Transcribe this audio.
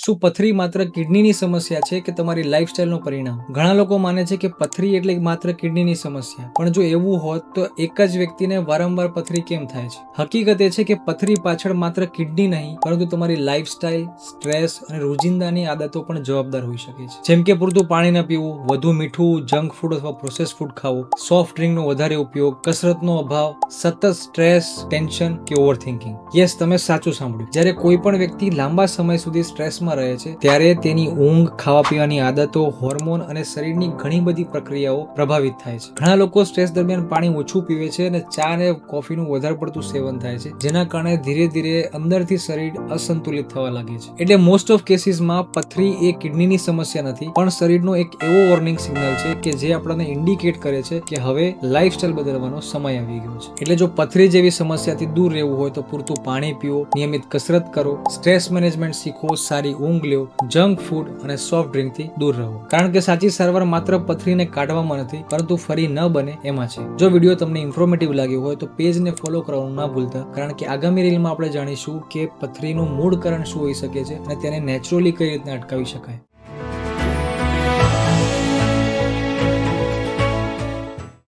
શું પથરી માત્ર કિડનીની સમસ્યા છે કે તમારી લાઇફસ્ટાઇલનું પરિણામ? ઘણા લોકો માને છે કે પથરી એટલે માત્ર કિડનીની સમસ્યા, પણ જો એવું હોત તો એક જ વ્યક્તિને વારંવાર પથરી કેમ થાય છે? હકીકત એ છે કે પથરી પાછળ માત્ર કિડની નહીં, પરંતુ તમારી લાઇફસ્ટાઇલ, સ્ટ્રેસ અને રોજિંદાની આદતો પણ જવાબદાર હોઈ શકે છે. જેમ કે પૂરતું પાણી ન પીવું, વધુ મીઠું, જંક ફૂડ અથવા પ્રોસેસ ફૂડ ખાવું, સોફ્ટ ડ્રિંકનો વધારે ઉપયોગ, કસરતનો અભાવ, સતત સ્ટ્રેસ, ટેન્શન કે ઓવરથિંકિંગ. યસ, તમે સાચું સાંભળ્યું. જ્યારે કોઈ પણ વ્યક્તિ લાંબા સમય સુધી સ્ટ્રેસમાં રહે છે, ત્યારે તેની ઊંઘ, ખાવા પીવાની આદતો, હોર્મોન અને શરીરની ઘણી બધી પ્રક્રિયાઓ પ્રભાવિત થાય છે. ઘણા લોકો સ્ટ્રેસ દરમિયાન પાણી ઓછું પીવે છે અને ચા અને કોફીનું વધારે પડતું સેવન થાય છે, જેના કારણે ધીરે ધીરે અંદરથી શરીર અસંતુલિત થવા લાગે છે. એટલે મોસ્ટ ઓફ કેસીસમાં પથરી એ કિડનીની સમસ્યા નથી, પણ શરીરનો એક એવો વોર્નિંગ સિગ્નલ છે કે જે આપણને ઇન્ડિકેટ કરે છે કે હવે લાઇફસ્ટાઇલ બદલવાનો સમય આવી ગયો છે. એટલે જો પથરી જેવી સમસ્યાથી દૂર રહેવું હોય તો પૂરતું પાણી પીવો, નિયમિત કસરત કરો, સ્ટ્રેસ મેનેજમેન્ટ શીખો, સારી ઊંઘ લ્યો, જંક ફૂડ અને સોફ્ટ ડ્રિંકથી દૂર રહો. કારણ કે સાચી સારવાર માત્ર પથરીને કાઢવામાં નથી, પરંતુ ફરી ન બને એમાં છે. જો વિડીયો તમને ઇન્ફોર્મેટિવ લાગ્યો હોય તો પેજને ફોલો કરવાનું ના ભૂલતા, કારણ કે આગામી રીલમાં આપણે જાણીશું કે પથરીનું મૂળ કારણ શું હોઈ શકે છે અને તેને નેચરલી કઈ રીતના અટકાવી શકાય.